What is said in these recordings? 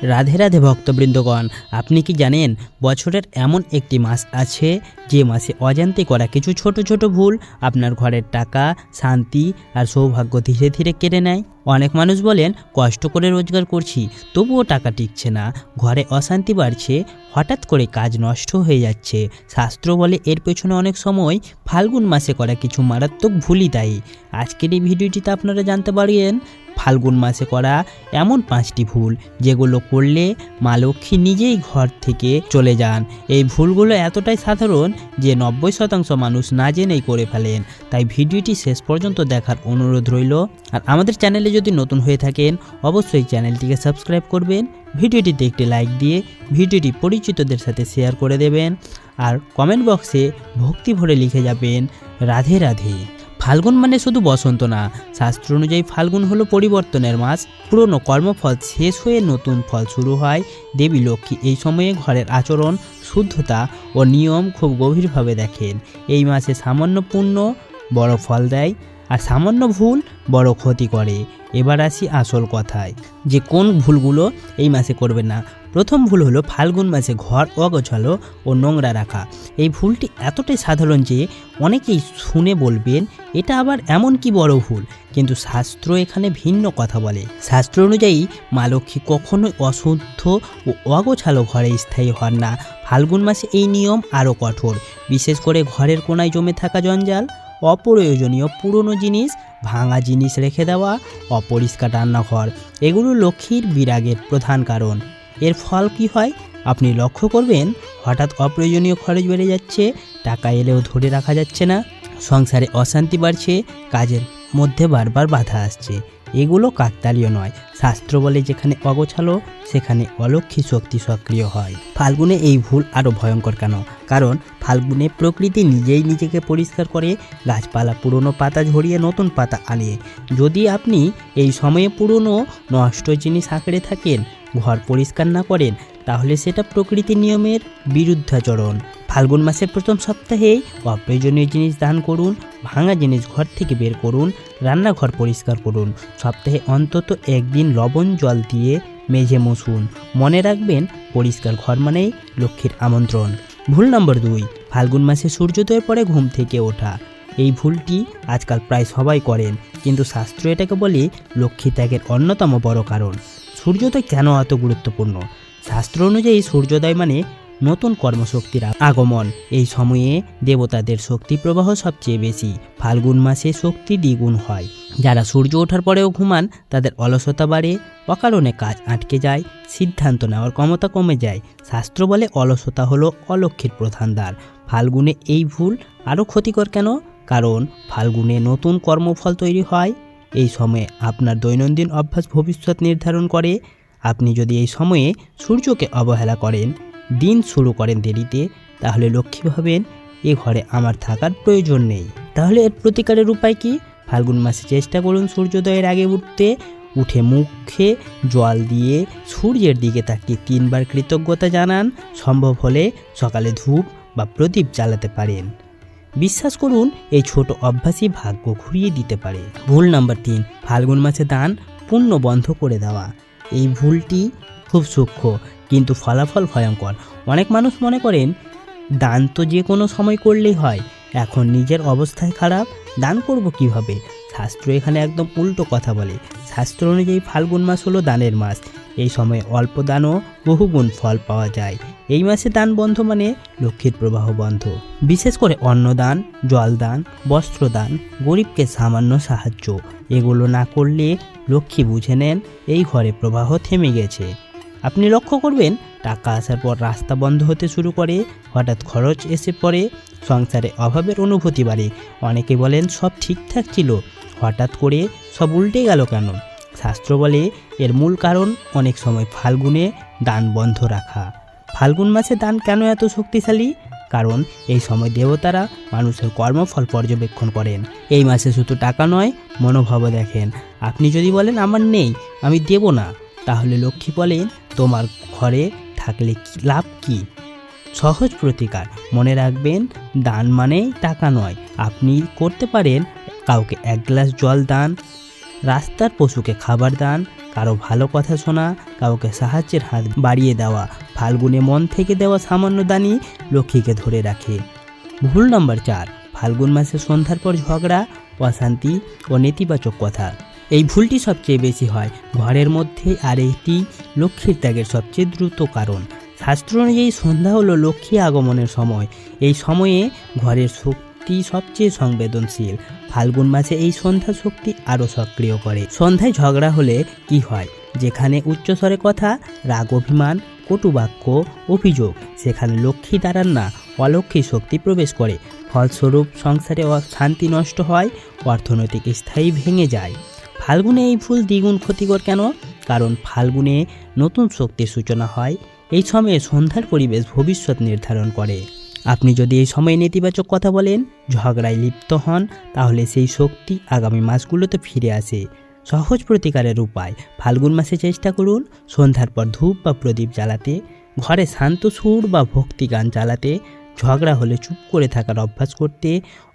রাধে রাধে ভক্তবৃন্দগণ, আপনি কি জানেন বছরের এমন একটি মাস আছে যে মাসে অজান্তে করা কিছু ছোট ছোট ভুল আপনার ঘরের টাকা, শান্তি আর সৌভাগ্য ধীরে ধীরে কেড়ে নেয়। অনেক মানুষ বলেন কষ্ট করে রোজগার করছি তবুও টাকা টিকছে না, ঘরে অশান্তি বাড়ছে, হঠাৎ করে কাজ নষ্ট হয়ে যাচ্ছে। শাস্ত্র বলে এর পেছনে অনেক সময় ফাল্গুন মাসে করা কিছু মারাত্মক ভুলই দায়ী। আজকের এই ভিডিওটিতে আপনারা জানতে পারবেন ফাল্গুন মাসে করা এমন 5টি ভুল যেগুলো করলে মা লক্ষ্মী নিজেই ঘর থেকে চলে যান। এই ভুলগুলো এতটাই সাধারণ যে 90% মানুষ না জেনেই করে ফেলেন। তাই ভিডিওটি শেষ পর্যন্ত দেখার অনুরোধ রইল। আর আমাদের চ্যানেলে যদি নতুন হয়ে থাকেন অবশ্যই চ্যানেলটিকে সাবস্ক্রাইব করবেন, ভিডিওটিতে একটি লাইক দিয়ে ভিডিওটি পরিচিতদের সাথে শেয়ার করে দেবেন আর কমেন্ট বক্সে ভক্তি ভরে লিখে যাবেন রাধে রাধে। ফাল্গুন মানে শুধু বসন্ত না, শাস্ত্র অনুযায়ী ফাল্গুন হলো পরিবর্তনের মাস। পুরনো কর্মফল শেষ হয়ে নতুন ফল শুরু হয়। দেবী লক্ষ্মী এই সময়ে ঘরের আচরণ, শুদ্ধতা ও নিয়ম খুব গভীরভাবে দেখেন। এই মাসে সামান্য পুণ্য বড় ফল দেয় আর সামান্য ভুল বড় ক্ষতি করে। এবার আসি আসল কথায় যে কোন ভুলগুলো এই মাসে করবেন না। প্রথম ভুল হলো ফাল্গুন মাসে ঘর অগোছালো ও নোংরা রাখা। এই ভুলটি এতটাই সাধারণ যে অনেকেই শুনে বলবেন এটা আবার এমন কি বড় ভুল, কিন্তু শাস্ত্র এখানে ভিন্ন কথা বলে। শাস্ত্র অনুযায়ী মা লক্ষ্মী কখনোই অশুদ্ধ ও অগোছালো ঘরে স্থায়ী হন না। ফাল্গুন মাসে এই নিয়ম আরও কঠোর, বিশেষ করে ঘরের কোনায় জমে থাকা জঞ্জাল, অপ্রয়োজনীয় পুরনো জিনিস, ভাঙা জিনিস রেখে দেওয়া, অপরিষ্কার রান্নাঘর, এগুলো লক্ষ্মীর বিরাগের প্রধান কারণ। এর ফল কি হয় আপনি লক্ষ্য করবেন, হঠাৎ অপ্রয়োজনীয় খরচ বেড়ে যাচ্ছে, টাকা এলেও ধরে রাখা যাচ্ছে না, সংসারে অশান্তি বাড়ছে, কাজের মধ্যে বারবার বাধা আসছে। এগুলো কাকতালীয় নয়। শাস্ত্র বলে যেখানে অগোছালো সেখানে অলক্ষ্মী শক্তি সক্রিয় হয়। ফাল্গুনে এই ভুল আরও ভয়ঙ্কর কেন? কারণ ফাল্গুনে প্রকৃতি নিজেই নিজেকে পরিষ্কার করে, গাছপালা পুরনো পাতা ঝরিয়ে নতুন পাতা আনে। যদি আপনি এই সময়ে পুরনো নষ্ট জিনিস আঁকড়ে থাকেন, ঘর পরিষ্কার না করেন, তাহলে সেটা প্রকৃতির নিয়মের বিরুদ্ধাচরণ। ফাল্গুন মাসের প্রথম সপ্তাহেই অপ্রয়োজনীয় জিনিস দান করুন, ভাঙা জিনিস ঘর থেকে বের করুন, রান্নাঘর পরিষ্কার করুন। সপ্তাহে অন্তত একদিন লবণ জল দিয়ে মেঝে মুছুন। মনে রাখবেন পরিষ্কার ঘর মানেই লক্ষ্মীর আমন্ত্রণ। ভুল নম্বর 2, ফাল্গুন মাসে সূর্যোদয়ের পরে ঘুম থেকে ওঠা। এই ভুলটি আজকাল প্রায় সবাই করেন, কিন্তু শাস্ত্র এটাকে বলে লক্ষ্মী ত্যাগের অন্যতম বড় কারণ। সূর্যোদয় কেন এত গুরুত্বপূর্ণ? শাস্ত্র অনুযায়ী সূর্যোদয় মানে নতুন কর্মশক্তির আগমন। এই সময়ে দেবতাদের শক্তি প্রবাহ সবচেয়ে বেশি। ফাল্গুন মাসে শক্তি দ্বিগুণ হয়। যারা সূর্য ওঠার পরেও ঘুমান তাদের অলসতা বাড়ে, অকারণে কাজ আটকে যায়, সিদ্ধান্ত নেওয়ার ক্ষমতা কমে যায়। শাস্ত্র বলে অলসতা হলো অলক্ষ্মীর প্রধান দ্বার। ফাল্গুনে এই ভুল আরও ক্ষতিকর কেন? কারণ ফাল্গুনে নতুন কর্মফল তৈরি হয়। এই সময়ে আপনার দৈনন্দিন অভ্যাস ভবিষ্যৎ নির্ধারণ করে। আপনি যদি এই সময়ে সূর্যকে অবহেলা করেন, দিন শুরু করেন দেরিতে, তাহলে লক্ষ্মী ভাবেন এ ঘরে আমার থাকার প্রয়োজন নেই। তাহলে এর প্রতিকারের উপায় কি? ফাল্গুন মাসে চেষ্টা করুন সূর্যোদয়ের আগে উঠে মুখে জল দিয়ে সূর্যের দিকে তাকিয়ে 3 বার কৃতজ্ঞতা জানান। সম্ভব হলে সকালে ধূপ বা প্রদীপ জ্বালাতে পারেন। বিশ্বাস করুন এই ছোট অভ্যাসই ভাগ্য ঘুরিয়ে দিতে পারে। ভুল নাম্বার 3, ফাল্গুন মাসে দান পুণ্য বন্ধ করে দেওয়া। এই ভুলটি খুব সূক্ষ্ম কিন্তু ফলাফল ভয়ঙ্কর। অনেক মানুষ মনে করেন দান তো যে কোনো সময় করলেই হয়, এখন নিজের অবস্থায় খারাপ, দান করব কিভাবে? শাস্ত্র এখানে একদম উল্টো কথা বলে। শাস্ত্র অনুযায়ী ফাল্গুন মাস হলো দানের মাস। এই সময় অল্প দানও বহুগুণ ফল পাওয়া যায়। এই মাসে দান বন্ধ মানে লক্ষ্মীর প্রবাহ বন্ধ। বিশেষ করে অন্নদান, জলদান, বস্ত্রদান, গরিবকে সামান্য সাহায্য, এগুলো না করলে লক্ষ্মী বুঝে নেন এই ঘরে প্রবাহ থেমে গেছে। আপনি লক্ষ্য করবেন টাকা আসার পর রাস্তা বন্ধ হতে শুরু করে, হঠাৎ খরচ এসে পড়ে, সংসারে অভাবের অনুভূতি বাড়ে। অনেকে বলেন সব ঠিকঠাক ছিল, হঠাৎ করে সব উল্টে গেল কেন? শাস্ত্র বলে এর মূল কারণ অনেক সময় ফাল্গুনে দান বন্ধ রাখা। ফাল্গুন মাসে দান কেন এত শক্তিশালী? কারণ এই সময় দেবতারা মানুষের কর্মফল পর্যবেক্ষণ করেন। এই মাসে শুধু টাকা নয়, মনোভাবও দেখেন। আপনি যদি বলেন আমার নেই, আমি দেব না, তাহলে লক্ষ্মী বলেন তোমার ঘরে থাকলে লাভ কি? সহজ প্রতিকার মনে রাখবেন, দান মানেই টাকা নয়। আপনি করতে পারেন কাউকে 1 গ্লাস জল দান, রাস্তার পশুকে খাবার দান, কারো ভালো কথা শোনা, কাউকে সাহায্যের হাত বাড়িয়ে দেওয়া। ফাল্গুনে মন থেকে দেওয়া সামান্য দানই লক্ষ্মীকে ধরে রাখে। ভুল নম্বর 4, ফাল্গুন মাসে সন্ধ্যার পর ঝগড়া, অশান্তি ও নেতিবাচক কথা। এই ভুলটি সবচেয়ে বেশি হয় ঘরের মধ্যে, আর এটি লক্ষ্মীর ত্যাগের সবচেয়ে দ্রুত কারণ। শাস্ত্র অনুযায়ী সন্ধ্যা হলো লক্ষ্মী আগমনের সময়। এই সময়ে ঘরের শক্তি সবচেয়ে সংবেদনশীল। ফাল্গুন মাসে এই সন্ধ্যা শক্তি আরও সক্রিয় করে। সন্ধ্যায় ঝগড়া হলে কি হয়? যেখানে উচ্চস্বরে কথা, রাগ, অভিমান, কটুবাক্য, অভিযোগ, সেখানে লক্ষ্মী দাঁড়ান না, অলক্ষ্মী শক্তি প্রবেশ করে। ফলস্বরূপ সংসারে শান্তি নষ্ট হয়, অর্থনৈতিক স্থায়ী ভেঙে যায়। ফাল্গুনে এই ভুল দ্বিগুণ ক্ষতিকর কেন? কারণ ফাল্গুনে নতুন শক্তির সূচনা হয়। এই সময়ে সন্ধ্যার পরিবেশ ভবিষ্যৎ নির্ধারণ করে। আপনি যদি এই সময়ে নেতিবাচক কথা বলেন, ঝগড়ায় লিপ্ত হন, তাহলে সেই শক্তি আগামী মাসগুলোতে ফিরে আসে। সহজ প্রতিকারের উপায়: ফাল্গুন মাসে চেষ্টা করুন সন্ধ্যার পর ধূপ বা প্রদীপ জ্বালাতে, ঘরে শান্ত সুর বা ভক্তি গান চালাতে, ঝগড়া হলে চুপ করে থাকার অভ্যাস করতে,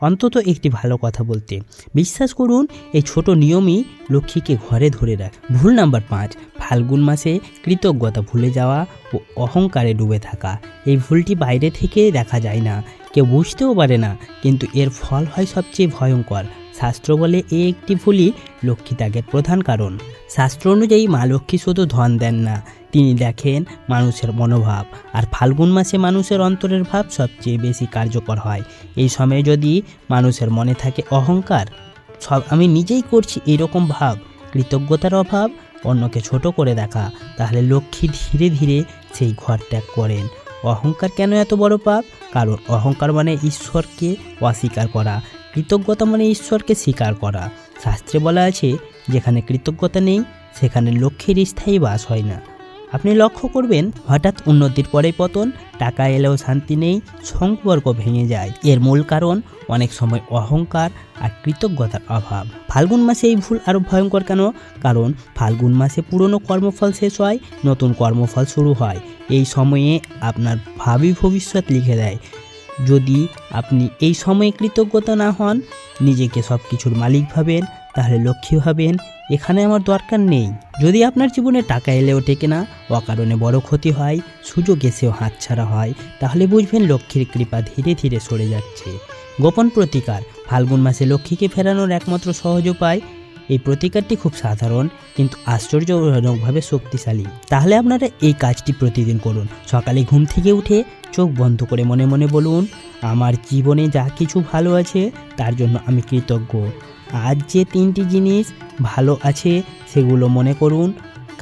অন্তত একটি ভালো কথা বলতে। বিশ্বাস করুন, এই ছোট নিয়মই লক্ষ্মীকে ঘরে ধরে রাখে। ভুল নাম্বার 5, ফাল্গুন মাসে কৃতজ্ঞতা ভুলে যাওয়া ও অহংকারে ডুবে থাকা। এই ভুলটি বাইরে থেকে দেখা যায় না, কেউ বুঝতেও পারে না, কিন্তু এর ফল হয় সবচেয়ে ভয়ঙ্কর। শাস্ত্র বলে এই একটি ভুলই লক্ষ্মী ত্যাগের প্রধান কারণ। শাস্ত্র অনুযায়ী মা লক্ষ্মী শুধু ধন দেন না, তিনি দেখেন মানুষের মনোভাব, আর ফাল্গুন মাসে মানুষের অন্তরের ভাব সবচেয়ে বেশি কার্যকর হয়। এই সময়ে যদি মানুষের মনে থাকে অহংকার, সব আমি নিজেই করছি এরকম ভাব, কৃতজ্ঞতার অভাব, অন্যকে ছোট করে দেখা, তাহলে লক্ষ্মী ধীরে ধীরে সেই ঘর ত্যাগ করেন। অহংকার কেন এত বড় পাপ? কারণ অহংকার মানে ঈশ্বরকে অস্বীকার করা, কৃতজ্ঞতা মানে ঈশ্বরকে স্বীকার করা। শাস্ত্রে বলা আছে, যেখানে কৃতজ্ঞতা নেই সেখানে লক্ষ্মীর স্থায়ী বাস হয় না। আপনি লক্ষ্য করবেন, হঠাৎ উন্নতির পরে পতন, টাকা এলেও শান্তি নেই, সম্পর্ক ভেঙে যায়। এর মূল কারণ অনেক সময় অহংকার আর কৃতজ্ঞতার অভাব। ফাল্গুন মাসে এই ভুল আরও ভয়ঙ্কর কেন? কারণ ফাল্গুন মাসে পুরনো কর্মফল শেষ হয়, নতুন কর্মফল শুরু হয়। এই সময়ে আপনার ভাবি ভবিষ্যৎ লিখে দেয়। যদি আপনি এই সময়ে কৃতজ্ঞতা না হন, নিজেকে সব কিছুর মালিক ভাবেন, তাহলে লক্ষ্মী ভাবেন এখানে আমার দরকার নেই। যদি আপনার জীবনে টাকা এলেও টেকে না, অকারণে বড় ক্ষতি হয়, সুযোগ এসেও হাতছাড়া হয়, তাহলে বুঝবেন লক্ষ্মীর কৃপা ধীরে ধীরে সরে যাচ্ছে। গোপন প্রতিকার: ফাল্গুন মাসে লক্ষ্মীকে ফেরানোর একমাত্র সহজ উপায়। এই প্রতিকারটি খুব সাধারণ কিন্তু আশ্চর্যজনকভাবে শক্তিশালী। তাহলে আপনারা এই কাজটি প্রতিদিন করুন। সকালে ঘুম থেকে উঠে চোখ বন্ধ করে মনে মনে বলুন, আমার জীবনে যা কিছু ভালো আছে তার জন্য আমি কৃতজ্ঞ। আজ যে 3টি জিনিস ভালো আছে সেগুলো মনে করুন।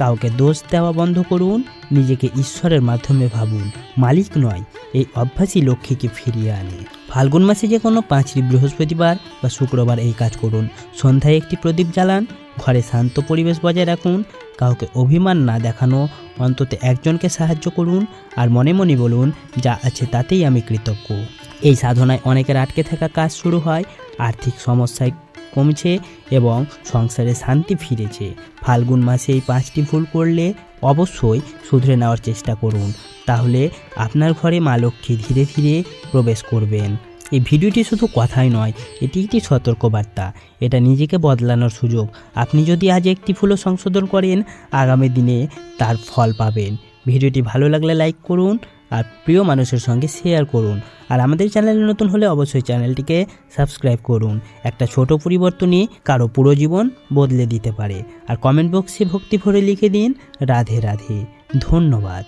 কাউকে দোষ দেওয়া বন্ধ করুন, নিজেকে ঈশ্বরের মাধ্যমে ভাবুন, মালিক নয়। এই অভ্যাসই লক্ষ্মীকে ফিরিয়ে আনে। ফাল্গুন মাসে যে কোনো 5টি বৃহস্পতিবার বা শুক্রবার এই কাজ করুন। সন্ধ্যায় একটি প্রদীপ জ্বালান, ঘরে শান্ত পরিবেশ বজায় রাখুন, কাউকে অভিমান না দেখানো, অন্তত একজনকে সাহায্য করুন, আর মনে মনে বলুন, যা আছে তাতেই আমি কৃতজ্ঞ। এই সাধনায় অনেকের আটকে থাকা কাজ শুরু হয়, আর্থিক সমস্যায় কমছে এবং সংসারে শান্তি ফিরেছে। ফাল্গুন মাসে এই 5টি ভুল করলে অবশ্যই শুধরে নেওয়ার চেষ্টা করুন, তাহলে আপনার ঘরে মা লক্ষ্মী ধীরে ধীরে প্রবেশ করবেন। এই ভিডিওটি শুধু কথাই নয়, এটি একটি সতর্কবার্তা। এটা নিজেকে বদলানোর সুযোগ। আপনি যদি আজ একটি ভুলও সংশোধন করেন, আগামী দিনে তার ফল পাবেন। ভিডিওটি ভালো লাগলে লাইক করুন আর প্রিয় মানুষের সঙ্গে শেয়ার করুন। আর আমাদের চ্যানেলে নতুন হলে অবশ্যই চ্যানেলটিকে সাবস্ক্রাইব করুন। একটা ছোট পরিবর্তনই কারো পুরো জীবন বদলে দিতে পারে। আর কমেন্ট বক্সে ভক্তি ভরে লিখে দিন, রাধে রাধে। ধন্যবাদ।